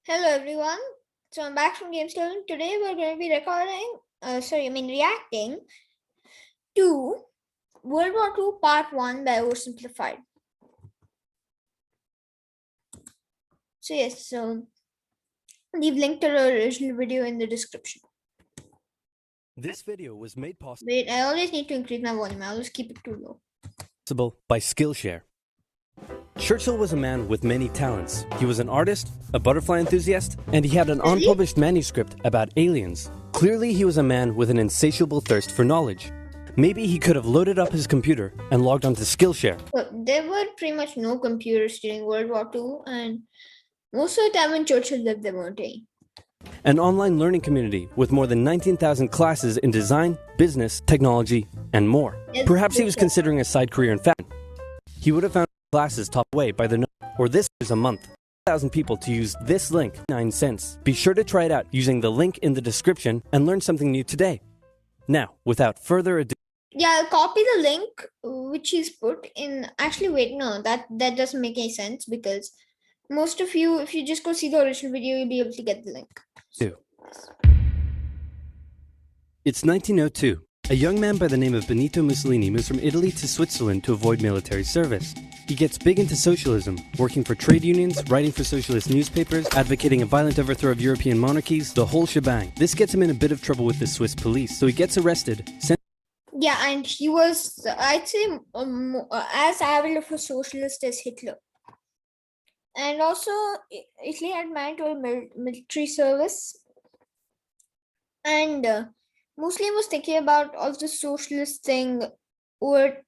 Hello everyone. So I'm back from GameStone. Today we're going to be reacting to World War II Part 1 by Oversimplified. So leave link to the original video in the description. This video was made Wait, I always need to increase my volume. I always keep it too low. possible by Skillshare. Churchill was a man with many talents. He was an artist, a butterfly enthusiast, and he had an unpublished manuscript about aliens. Clearly, he was a man with an insatiable thirst for knowledge. Maybe he could have loaded up his computer and logged onto Skillshare. Well, there were pretty much no computers during World War II, and most of the time when Churchill lived, there weren't any. An online learning community with more than 19,000 classes in design, business, technology, and more. Perhaps he was considering a side career in fashion. He would have found classes top away by the or this is a month. 1,000 people to use this link, 9 cents. Be sure to try it out using the link in the description and learn something new today. Now, without further ado. Yeah, I'll copy the link which he's put in. Actually, wait, no, that doesn't make any sense because most of you, if you just go see the original video, you'll be able to get the link. It's 1902. A young man by the name of Benito Mussolini moves from Italy to Switzerland to avoid military service. He gets big into socialism, working for trade unions, writing for socialist newspapers, advocating a violent overthrow of European monarchies, the whole shebang. This gets him in a bit of trouble with the Swiss police, so he gets arrested. Yeah, and he was, I'd say, as avid of a socialist as Hitler. And also, Italy had mandatory military service. And Muslim was thinking about all the socialist thing over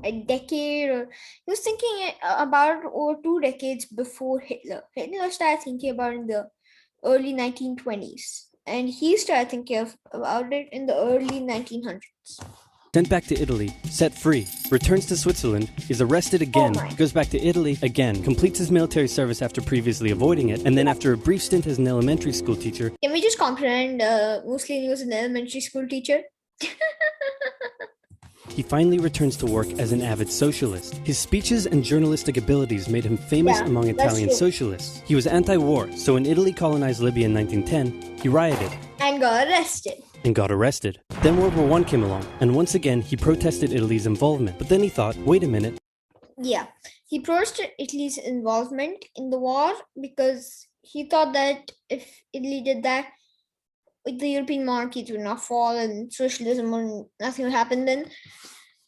a decade, or he was thinking about over 2 decades before Hitler. Hitler started thinking about it in the early 1920s, and he started thinking about it in the early 1900s. Sent back to Italy, set free, returns to Switzerland, is arrested again, goes back to Italy again, completes his military service after previously avoiding it, and then after a brief stint as an elementary school teacher. Can we just comprehend Mussolini was an elementary school teacher? He finally returns to work as an avid socialist. His speeches and journalistic abilities made him famous among Italian socialists. He was anti-war, so when Italy colonized Libya in 1910, he rioted. And got arrested. Then World War I came along, and once again he protested Italy's involvement. But then he thought, wait a minute. Yeah, he protested Italy's involvement in the war because he thought that if Italy did that, the European monarchies would not fall and socialism and nothing would happen then.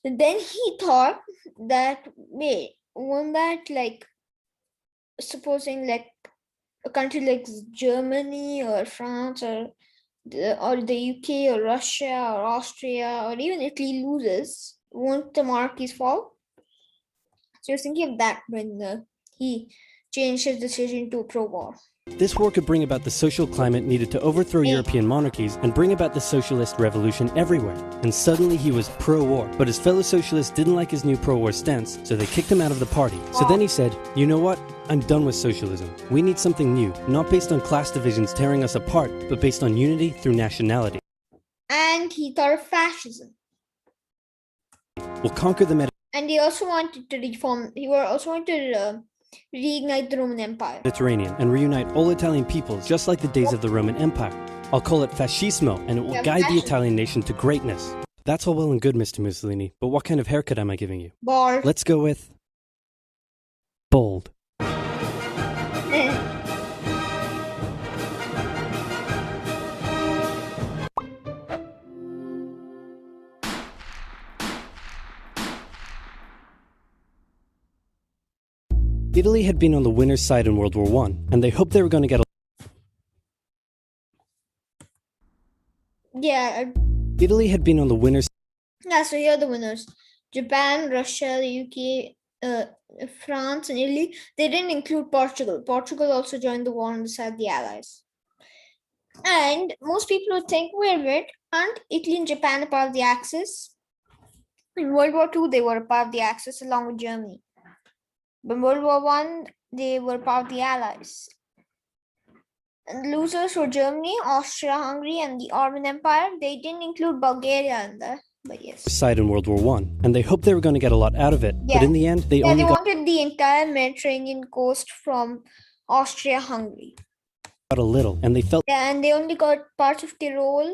Then he thought that, wait, won't that, like, supposing like a country like Germany or France or the UK or Russia or Austria or even Italy loses, won't the monarchies fall? So he was thinking of that when he changed his decision to pro-war. This war could bring about the social climate needed to overthrow European monarchies and bring about the socialist revolution everywhere. And suddenly he was pro-war, but his fellow socialists didn't like his new pro-war stance, so they kicked him out of the party. So then he said, you know what? I'm done with socialism. We need something new, not based on class divisions tearing us apart, but based on unity through nationality. And he thought of fascism. We'll conquer the And he also wanted to reform, he also wanted to reignite the Roman Empire. Mediterranean and reunite all Italian peoples just like the days of the Roman Empire. I'll call it fascismo, and it will guide the Italian nation to greatness. That's all well and good, Mr. Mussolini, but what kind of haircut am I giving you? Bald. Let's go with bold. Italy had been on the winner's side in World War I, and they hoped they were going to get Italy had been on the winner's so here are the winners. Japan, Russia, the UK, France, and Italy. They didn't include Portugal. Portugal also joined the war on the side of the Allies. And most people would think, wait a minute, aren't Italy and Japan a part of the Axis? In World War II, they were a part of the Axis along with Germany. But in World War I, they were part of the Allies. And the losers were Germany, Austria-Hungary, and the Ottoman Empire. They didn't include Bulgaria in there, but yes. Side in World War I, and they hoped they were going to get a lot out of it. But in the end, they only wanted the entire Mediterranean coast from Austria-Hungary. a little, and they felt Yeah, and they only got parts of Tyrol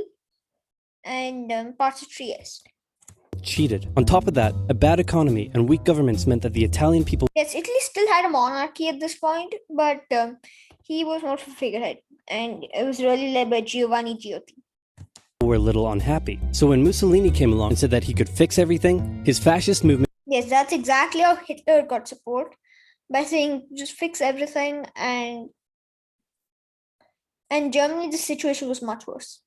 and parts of Trieste. cheated. On top of that, a bad economy and weak governments meant that the Italian people Yes, Italy still had a monarchy at this point, but he was not a figurehead, and it was really led by Giovanni Giotti. were a little unhappy. So when Mussolini came along and said that he could fix everything, his fascist movement Yes, that's exactly how Hitler got support, by saying just fix everything, and Germany, the situation was much worse.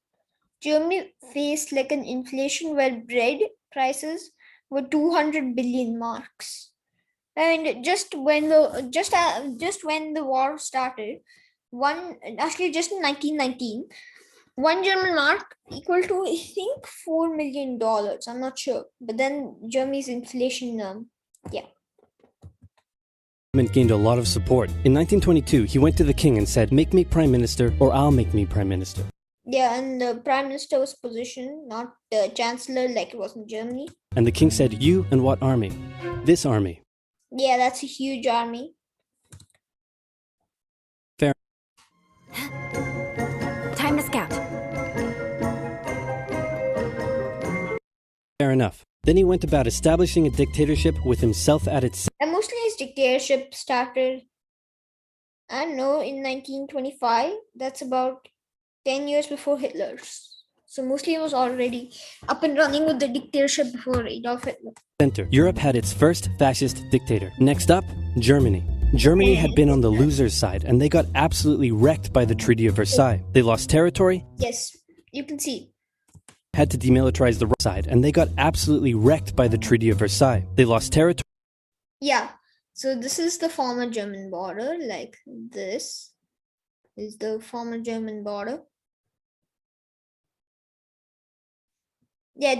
Germany faced like an inflation where bread prices were 200 billion marks. And just when the war started, just in 1919, one German mark equal to I think $4 million. I'm not sure, but then Germany's inflation, gained a lot of support. In 1922, he went to the king and said, "Make me prime minister or I'll make me prime minister." yeah, and the prime minister was position, not the chancellor like it was in Germany. And the king said, "You and what army?" "This army." Yeah, that's a huge army. Fair. Time to scout. Fair enough. Then he went about establishing a dictatorship with himself at its And Mussolini's dictatorship started, I don't know, in 1925. That's about 10 years before Hitler's. So Mussolini was already up and running with the dictatorship before Adolf Hitler. center. Europe had its first fascist dictator. Next up, Germany. Germany had been on the loser's side, and they got absolutely wrecked by the Treaty of Versailles. They lost territory, Yes, you can see. had to demilitarize the side, and they got absolutely wrecked by the Treaty of Versailles. They lost territory. Yeah, so this is the former German border, like this is the former German border. Yeah,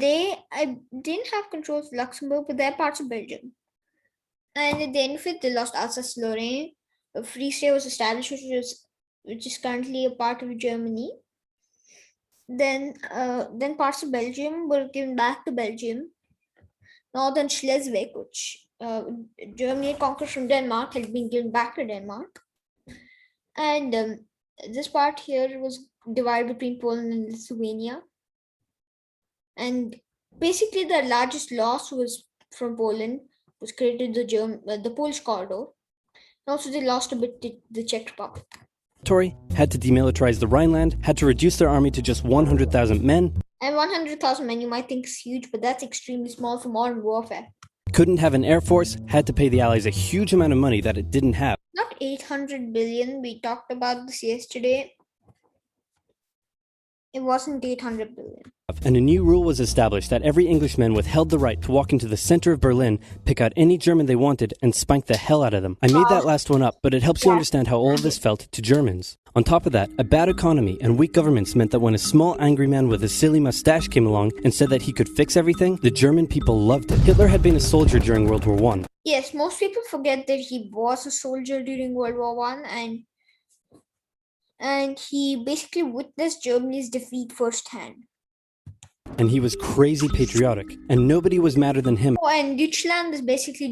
I didn't have control of Luxembourg, but they're parts of Belgium. And at the end of it, they lost Alsace-Lorraine. A free state was established, which is currently a part of Germany. Then parts of Belgium were given back to Belgium. Northern Schleswig, which Germany had conquered from Denmark, had been given back to Denmark. And this part here was divided between Poland and Lithuania. And basically, the largest loss was from Poland, which created the Polish corridor. And also, they lost a bit to the Czech Republic. Had to demilitarize the Rhineland, had to reduce their army to just 100,000 men. And 100,000 men, you might think is huge, but that's extremely small for modern warfare. Couldn't have an air force, had to pay the Allies a huge amount of money that it didn't have. Not 800 billion, we talked about this yesterday. It wasn't 800 billion. And a new rule was established that every Englishman withheld the right to walk into the center of Berlin, pick out any German they wanted, and spank the hell out of them. I made that last one up, but it helps you understand how all of this felt to Germans. On top of that, a bad economy and weak governments meant that when a small angry man with a silly mustache came along and said that he could fix everything, the German people loved it. Hitler had been a soldier during World War I. Yes, most people forget that he was a soldier during World War I, and he basically witnessed Germany's defeat firsthand. And he was crazy patriotic, and nobody was madder than him. Oh, and Deutschland is basically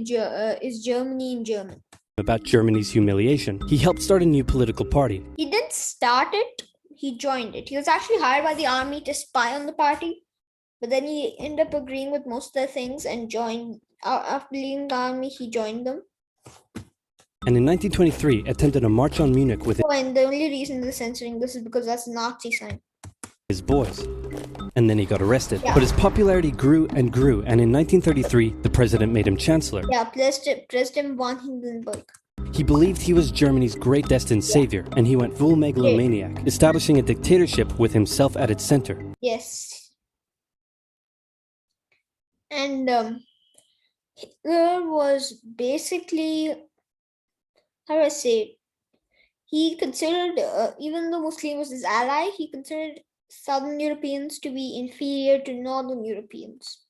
is Germany in German. About Germany's humiliation. He helped start a new political party. He didn't start it, he joined it. He was actually hired by the army to spy on the party, but then he ended up agreeing with most of the things and joined. After leaving the army, he joined them. And in 1923, attempted a march on Munich with and the only reason they're censoring this is because that's a Nazi sign. His boys. And then he got arrested. Yeah. But his popularity grew and grew, and in 1933, the president made him chancellor. Yeah, President von Hindenburg. He believed he was Germany's great destined savior, and he went full megalomaniac, establishing a dictatorship with himself at its center. Yes. And Hitler was basically, how do I say it? He considered, even though Muslim was his ally, he considered Southern Europeans to be inferior to Northern Europeans.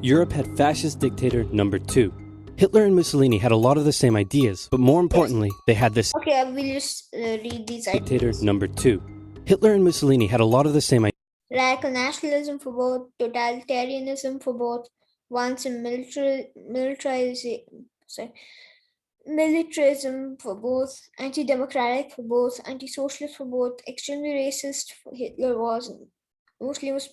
Europe had fascist dictator number 2. Hitler and Mussolini had a lot of the same ideas, but more importantly, they had this. Okay, I will just read these ideas. Dictator number 2. Hitler and Mussolini had a lot of the same ideas. Radical nationalism for both, totalitarianism for both, wants and militarism for both, anti-democratic for both, anti-socialist for both, extremely racist for Hitler was, and mostly was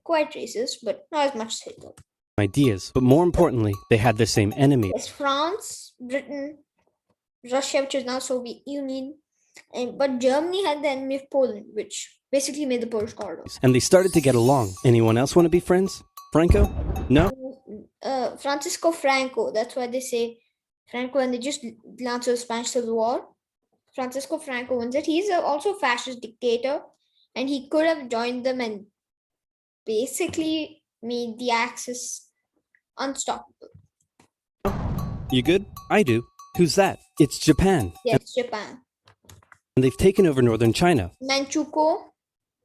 quite racist, but not as much as Hitler. Ideas, but more importantly, they had the same enemy. Yes, France, Britain, Russia, which is now Soviet Union, but Germany had the enemy of Poland, which basically made the Polish corridor. And they started to get along. Anyone else want to be friends? Franco? No? Francisco Franco, that's why they say Franco, and they just launched the Spanish Civil War. Francisco Franco wins it. He's also a fascist dictator, and he could have joined them and basically made the Axis unstoppable. You good? I do. Who's that? It's Japan. Yes, Japan. And they've taken over northern China. Manchukuo,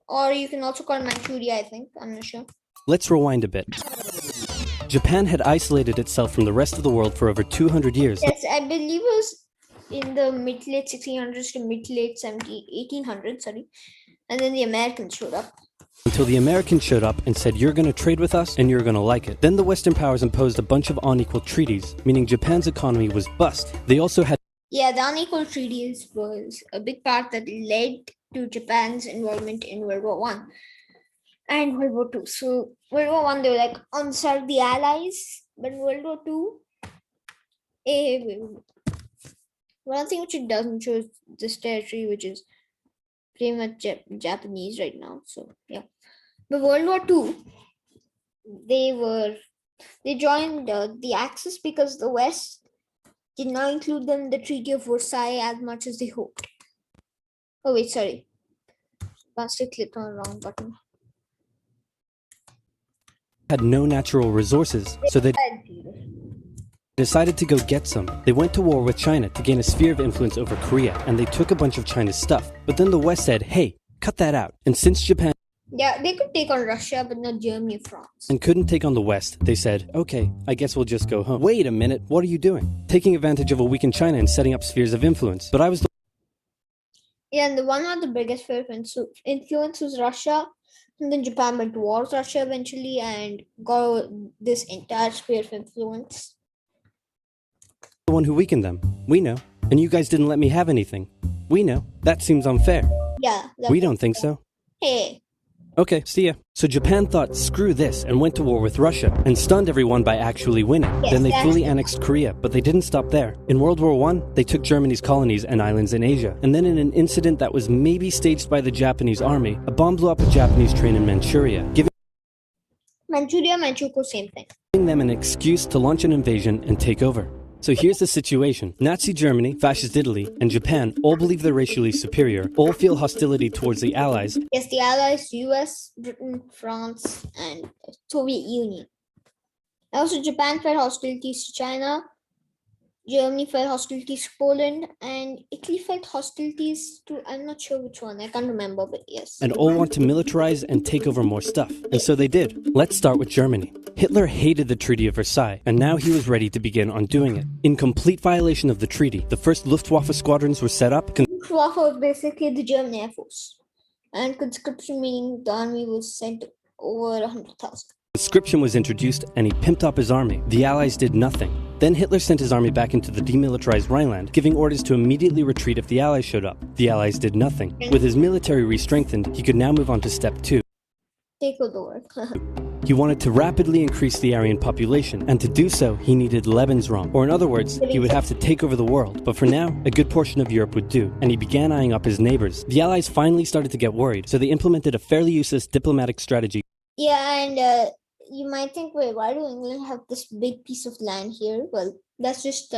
or you can also call it Manchuria, I think. I'm not sure. Let's rewind a bit. Japan had isolated itself from the rest of the world for over 200 years. Yes, I believe it was in the mid-late 1600s to mid-late 1800s, sorry. And then the Americans showed up. Until the Americans showed up and said, you're going to trade with us and you're going to like it. Then the Western powers imposed a bunch of unequal treaties, meaning Japan's economy was bust. They also had... Yeah, the unequal treaties was a big part that led to Japan's involvement in World War I and World War II. So World War I, they were like on the side of the Allies, but in World War II, one thing which it doesn't show is this territory, which is pretty much Japanese right now. So yeah, but World War II, they joined the Axis because the West did not include them in the Treaty of Versailles as much as they hoped. Oh wait, sorry, I clicked on the wrong button. Had no natural resources, so they decided to go get some. They went to war with China to gain a sphere of influence over Korea, and they took a bunch of China's stuff. But then the West said, hey, cut that out. And since Japan... Yeah, they could take on Russia, but not Germany or France. And couldn't take on the West, they said, okay, I guess we'll just go home. Wait a minute, what are you doing? Taking advantage of a weakened China and setting up spheres of influence. But I was... Yeah, and the one of the biggest sphere of influence was Russia. And then Japan went to war with Russia eventually and got this entire sphere of influence. The one who weakened them. We know. And you guys didn't let me have anything. We know. That seems unfair. Yeah. We don't think so. Hey. Okay, see ya. So Japan thought, screw this, and went to war with Russia, and stunned everyone by actually winning. Yes, then they fully annexed Korea, but they didn't stop there. In World War I, they took Germany's colonies and islands in Asia. And then in an incident that was maybe staged by the Japanese army, a bomb blew up a Japanese train in Manchuria, giving Manchukuo, same thing. them an excuse to launch an invasion and take over. So here's the situation. Nazi Germany, Fascist Italy, and Japan all believe they're racially superior, all feel hostility towards the Allies. Yes, the Allies, US, Britain, France, and Soviet Union. Also, Japan felt hostilities to China, Germany felt hostilities to Poland, and Italy felt hostilities to, I'm not sure which one, I can't remember, but yes. And all want to militarize and take over more stuff. And so they did. Let's start with Germany. Hitler hated the Treaty of Versailles, and now he was ready to begin undoing it. In complete violation of the treaty, the first Luftwaffe squadrons were set up. Luftwaffe was basically the German Air Force, and conscription meaning the army was sent over 100,000. Conscription was introduced, and he pimped up his army. The Allies did nothing. Then Hitler sent his army back into the demilitarized Rhineland, giving orders to immediately retreat if the Allies showed up. The Allies did nothing. With his military re-strengthened, he could now move on to step 2. Take over. He wanted to rapidly increase the Aryan population, and to do so, he needed Lebensraum, or in other words, he would have to take over the world. But for now, a good portion of Europe would do, and he began eyeing up his neighbors. The Allies finally started to get worried, so they implemented a fairly useless diplomatic strategy. Yeah, and you might think, wait, why do England have this big piece of land here? Well, that's just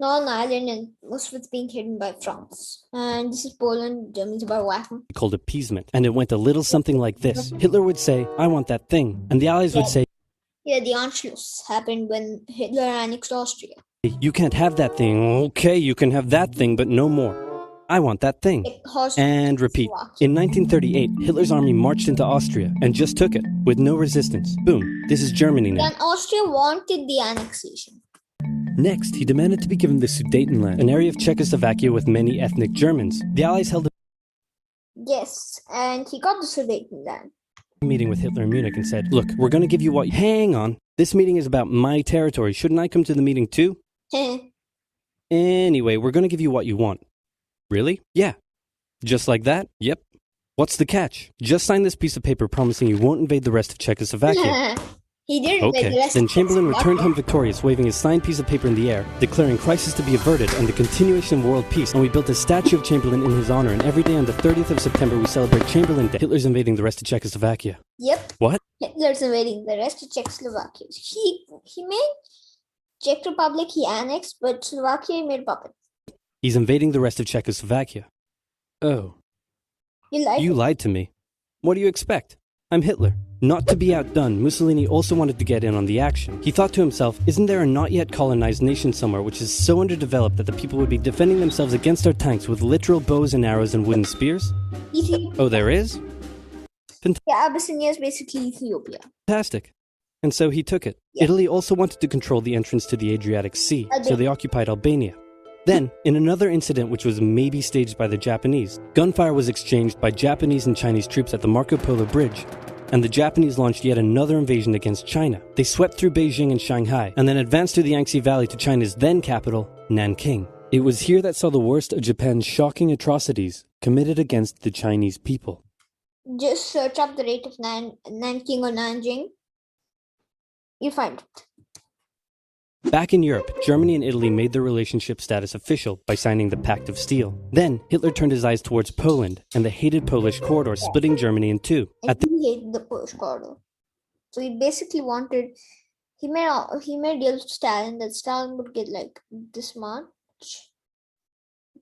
Northern Ireland, and most of it's being hidden by France. And this is Poland. Germany's about whacking. Called appeasement, and it went a little something like this. Hitler would say, I want that thing, and the Allies would say, yeah, the Anschluss happened when Hitler annexed Austria. You can't have that thing. Okay, you can have that thing, but no more. I want that thing. And repeat. In 1938, Hitler's army marched into Austria and just took it, with no resistance. Boom, this is Germany now. Then Austria wanted the annexation. Next, he demanded to be given the Sudetenland, an area of Czechoslovakia with many ethnic Germans. The Allies held a Yes, and he got the Sudetenland. Meeting with Hitler in Munich and said, look, we're going to give you what... Hang on. This meeting is about my territory. Shouldn't I come to the meeting too? Anyway, we're gonna give you what you want. Really? Yeah. Just like that? Yep. What's the catch? Just sign this piece of paper promising you won't invade the rest of Czechoslovakia. He didn't invade the Okay. rest Then of Chamberlain returned home Czechoslovakia. victorious, waving his signed piece of paper in the air, declaring crisis to be averted and the continuation of world peace. And we built a statue of Chamberlain in his honor, and every day on the 30th of September we celebrate Chamberlain Day. Hitler's invading the rest of Czechoslovakia. Yep. What? Hitler's invading the rest of Czechoslovakia. He made Czech Republic, he annexed, but Slovakia he made a puppet. He's invading the rest of Czechoslovakia. Oh. You lied to me. What do you expect? I'm Hitler. Not to be outdone, Mussolini also wanted to get in on the action. He thought to himself, isn't there a not yet colonized nation somewhere which is so underdeveloped that the people would be defending themselves against our tanks with literal bows and arrows and wooden spears? Oh, there is? Yeah, Abyssinia is basically Ethiopia. Fantastic. And so he took it. Yeah. Italy also wanted to control the entrance to the Adriatic Sea, so they occupied Albania. Then, in another incident which was maybe staged by the Japanese, gunfire was exchanged by Japanese and Chinese troops at the Marco Polo Bridge, and the Japanese launched yet another invasion against China. They swept through Beijing and Shanghai, and then advanced through the Yangtze Valley to China's then capital, Nanking. It was here that saw the worst of Japan's shocking atrocities committed against the Chinese people. Just search up the rate of Nanking or Nanjing. You find it. Back in Europe, Germany and Italy made their relationship status official by signing the Pact of Steel. Then, Hitler turned his eyes towards Poland and the hated Polish corridor, splitting Germany in two. And he hated the Polish corridor. So he basically wanted, he made deals with Stalin that Stalin would get like this much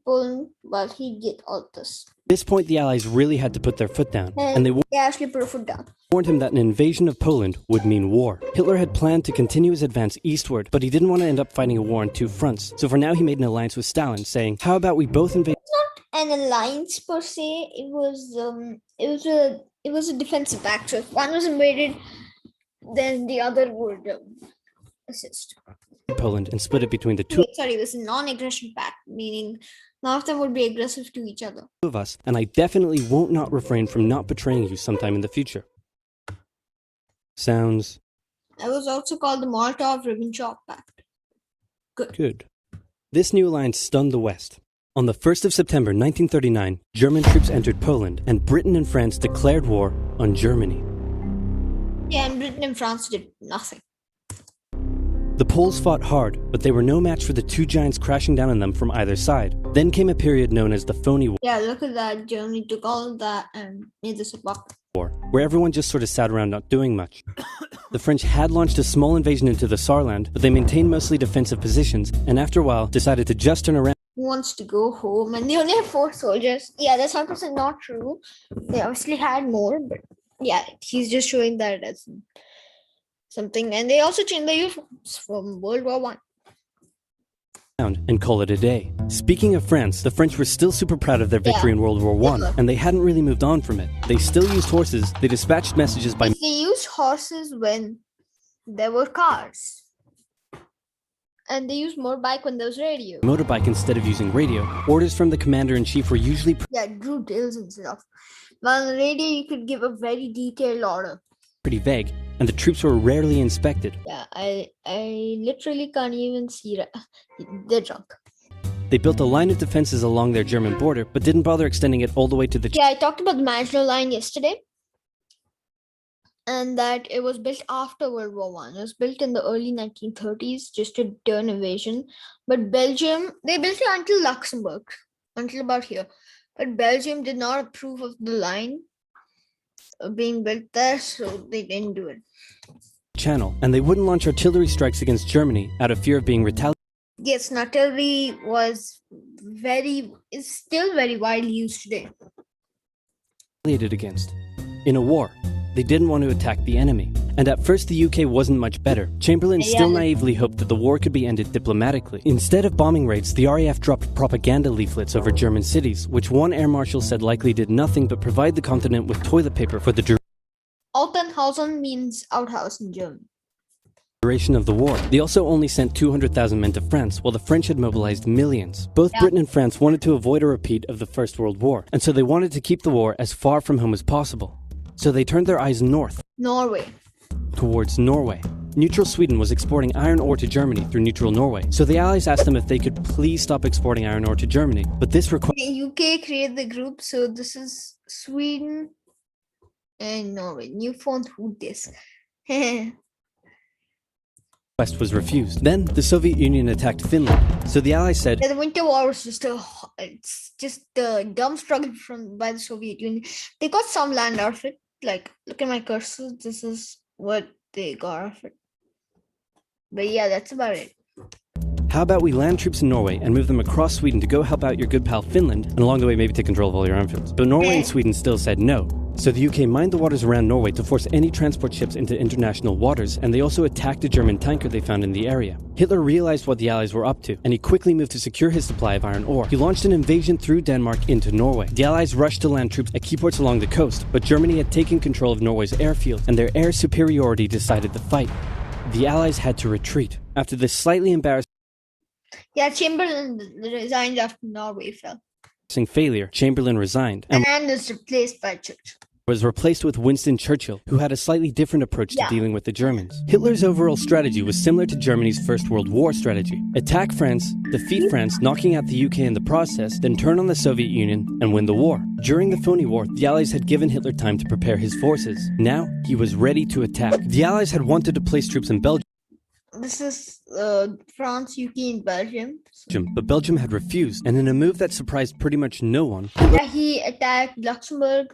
Poland, but he'd get all this. At this point, the Allies really had to put their foot down, and they actually put a foot down. Warned him that an invasion of Poland would mean war. Hitler had planned to continue his advance eastward, but he didn't want to end up fighting a war on two fronts. So for now, he made an alliance with Stalin, saying, "How about we both invade?" It's not an alliance per se. It was a defensive pact. So if one was invaded, then the other would assist. Poland and split it between the two Sorry, it was a non-aggression pact, meaning none of them would be aggressive to each other. of us, and I definitely won't not refrain from not betraying you sometime in the future. Sounds It was also called the Molotov-Ribbentrop Pact. good. This new alliance stunned the West. On the 1st of September 1939, German troops entered Poland, and Britain and France declared war on Germany. Yeah, and Britain and France did nothing. The Poles fought hard, but they were no match for the two giants crashing down on them from either side. Then came a period known as the Phony Yeah, look at that. Germany took all of that and made this a buck. War, where everyone just sort of sat around not doing much. The French had launched a small invasion into the Saarland, but they maintained mostly defensive positions, and after a while decided to just turn around. Who wants to go home? And they only have 4 soldiers. Yeah, that's 100% not true. They obviously had more, but yeah, he's just showing that as something. And they also changed the uniforms from World War One. And call it a day. Speaking of France, the French were still super proud of their victory in World War I, and they hadn't really moved on from it. They still used horses, they dispatched messages by... They used horses when there were cars. And they used motorbike when there was radio. motorbike instead of using radio. Orders from the commander-in-chief were usually Yeah, drew drills and stuff. But on the radio, you could give a very detailed order. pretty vague, and the troops were rarely inspected. Yeah, I literally can't even see that. They're drunk. They built a line of defenses along their German border, but didn't bother extending it all the way to the... Yeah, I talked about the Maginot Line yesterday. And that it was built after World War One. It was built in the early 1930s just to deter an invasion. But Belgium, they built it until Luxembourg, until about here. But Belgium did not approve of the line being built there, so they didn't do it. Channel, and they wouldn't launch artillery strikes against Germany out of fear of being retaliated Yes, artillery is still very widely used today. against. In a war, they didn't want to attack the enemy. And at first the UK wasn't much better. Chamberlain still naively hoped that the war could be ended diplomatically. Instead of bombing raids, the RAF dropped propaganda leaflets over German cities, which one air marshal said likely did nothing but provide the continent with toilet paper for the Altenhausen means outhouse in German. duration of the war. They also only sent 200,000 men to France, while the French had mobilized millions. Both Britain and France wanted to avoid a repeat of the First World War, and so they wanted to keep the war as far from home as possible. So they turned their eyes north, Norway. towards Norway. Neutral Sweden was exporting iron ore to Germany through neutral Norway, so the Allies asked them if they could please stop exporting iron ore to Germany. But this request UK created the group, so this is Sweden and Norway. New phone through this. was refused. Then the Soviet Union attacked Finland, so the Allies said, the Winter War was just a dumb struggle by the Soviet Union. They got some land out of it. Like, look at my cursor. This is what they got out of it. But yeah, that's about it. how about we land troops in Norway and move them across Sweden to go help out your good pal Finland, and along the way maybe take control of all your airfields. But Norway and Sweden still said no. So the UK mined the waters around Norway to force any transport ships into international waters, and they also attacked a German tanker they found in the area. Hitler realized what the Allies were up to, and he quickly moved to secure his supply of iron ore. He launched an invasion through Denmark into Norway. The Allies rushed to land troops at key ports along the coast, but Germany had taken control of Norway's airfield, and their air superiority decided the fight. The Allies had to retreat. After this slightly embarrassing Chamberlain resigned after Norway fell. failure, Chamberlain resigned and was replaced by Churchill. Was replaced with Winston Churchill, who had a slightly different approach to dealing with the Germans. Hitler's overall strategy was similar to Germany's First World War strategy. Attack France, defeat France, knocking out the UK in the process, then turn on the Soviet Union and win the war. During the phony war, the Allies had given Hitler time to prepare his forces. Now, he was ready to attack. The Allies had wanted to place troops in Belgium. This is France, UK, and Belgium. But Belgium had refused, and in a move that surprised pretty much no one, he attacked Luxembourg,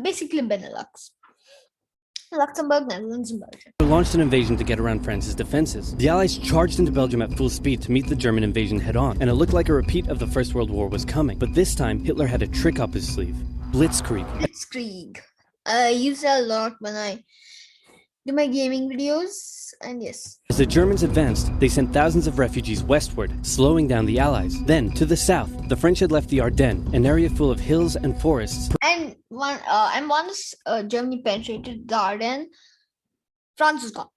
basically Benelux. Luxembourg, Netherlands, and Belgium. Launched an invasion to get around France's defenses. The Allies charged into Belgium at full speed to meet the German invasion head-on, and it looked like a repeat of the First World War was coming. But this time, Hitler had a trick up his sleeve. Blitzkrieg. I use that a lot when I do my gaming videos, and yes. As the Germans advanced, they sent thousands of refugees westward, slowing down the Allies. Then, to the south, the French had left the Ardennes, an area full of hills and forests. And once Germany penetrated the Ardennes, France was gone,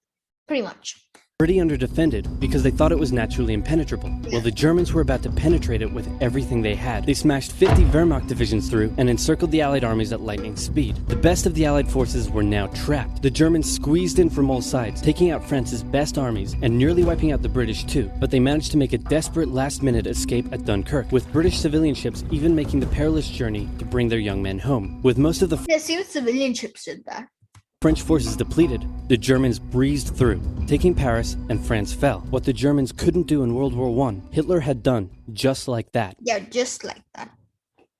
pretty much. Pretty underdefended because they thought it was naturally impenetrable. Well, the Germans were about to penetrate it with everything they had. They smashed 50 Wehrmacht divisions through and encircled the Allied armies at lightning speed. The best of the Allied forces were now trapped. The Germans squeezed in from all sides, taking out France's best armies and nearly wiping out the British too. But they managed to make a desperate last-minute escape at Dunkirk, with British civilian ships even making the perilous journey to bring their young men home. With most of the civilian ships did that. French forces depleted, the Germans breezed through, taking Paris, and France fell. What the Germans couldn't do in World War I, Hitler had done just like that. Yeah, just like that.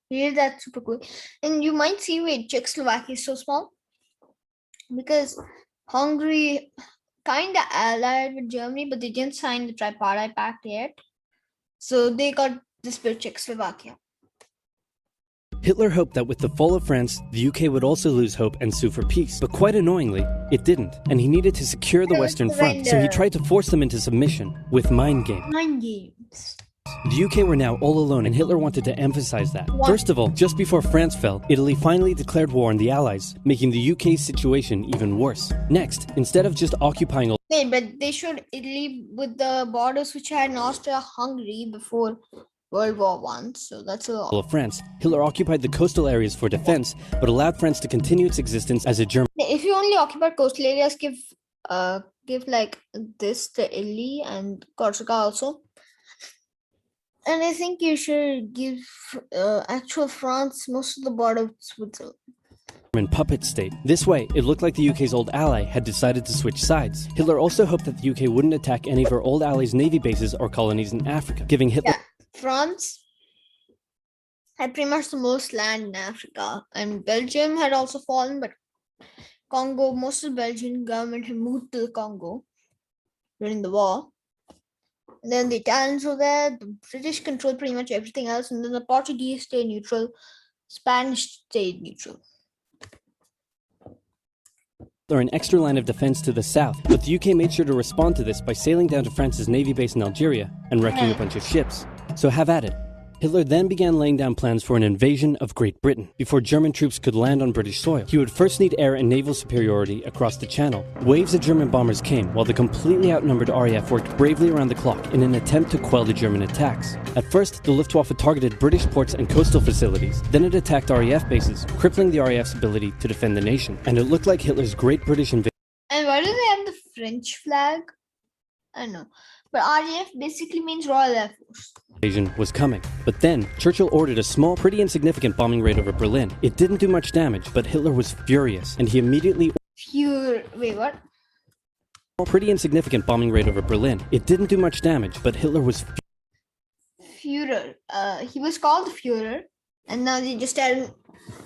He did that super quick. And you might see why Czechoslovakia is so small. Because Hungary kind of allied with Germany, but they didn't sign the Tripartite Pact yet. So they got this bit Czechoslovakia. Hitler hoped that with the fall of France, the UK would also lose hope and sue for peace. But quite annoyingly, it didn't, and he needed to secure the Western Front, so he tried to force them into submission with mind games. The UK were now all alone, and Hitler wanted to emphasize that. First of all, just before France fell, Italy finally declared war on the Allies, making the UK's situation even worse. Next, instead of just occupying all but they showed Italy with the borders which had in Austria-Hungary before World War I, so that's a lot. of France, Hitler occupied the coastal areas for defense, but allowed France to continue its existence as a German. If you only occupy coastal areas, give like this to Italy and Corsica also. And I think you should give actual France most of the border of Switzerland. Puppet state. This way, it looked like the UK's old ally had decided to switch sides. Hitler also hoped that the UK wouldn't attack any of her old allies' navy bases or colonies in Africa, giving Hitler... France had pretty much the most land in Africa, and Belgium had also fallen, but Congo, most of the Belgian government had moved to the Congo during the war. And then the Italians were there, the British controlled pretty much everything else, and then the Portuguese stayed neutral, Spanish stayed neutral. Or an extra line of defense to the south, but the UK made sure to respond to this by sailing down to France's navy base in Algeria and wrecking a bunch of ships. So have at it. Hitler then began laying down plans for an invasion of Great Britain. Before German troops could land on British soil, he would first need air and naval superiority across the Channel. Waves of German bombers came, while the completely outnumbered RAF worked bravely around the clock in an attempt to quell the German attacks. At first, the Luftwaffe targeted British ports and coastal facilities. Then it attacked RAF bases, crippling the RAF's ability to defend the nation. And it looked like Hitler's Great British invasion. And why do they have the French flag. I don't know. But RAF basically means Royal Air Force. Invasion was coming. But then, Churchill ordered a small, pretty insignificant bombing raid over Berlin. It didn't do much damage, but Hitler was furious, and he immediately... Wait, what? Pretty insignificant bombing raid over Berlin. It didn't do much damage, but Hitler was... Führer. He was called Führer, and now they just added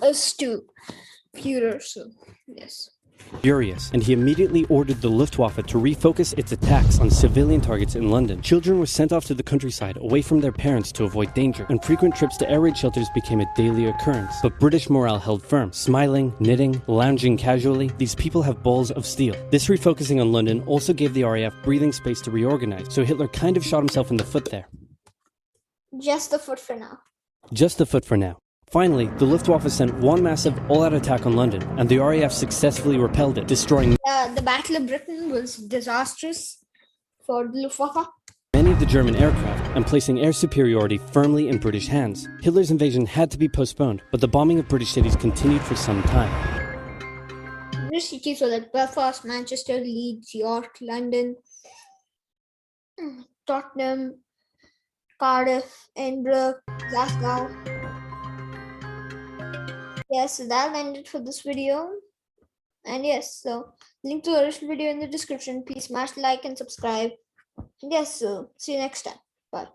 us to Führer, so yes. Furious, and he immediately ordered the Luftwaffe to refocus its attacks on civilian targets in London. Children were sent off to the countryside away from their parents to avoid danger, and frequent trips to air raid shelters became a daily occurrence. But British morale held firm. Smiling, knitting, lounging casually, these people have balls of steel. This refocusing on London also gave the RAF breathing space to reorganize, so Hitler kind of shot himself in the foot there. Just the foot for now. Just the foot for now. Finally, the Luftwaffe sent one massive all-out attack on London, and the RAF successfully repelled it, destroying... The Battle of Britain was disastrous for the Luftwaffe. Many of the German aircraft, and placing air superiority firmly in British hands. Hitler's invasion had to be postponed, but the bombing of British cities continued for some time. British cities were like Belfast, Manchester, Leeds, York, London, Tottenham, Cardiff, Edinburgh, Glasgow. Yes, so that'll end it for this video. And yes, so link to the original video in the description. Please smash the like and subscribe. And yes, so see you next time. Bye.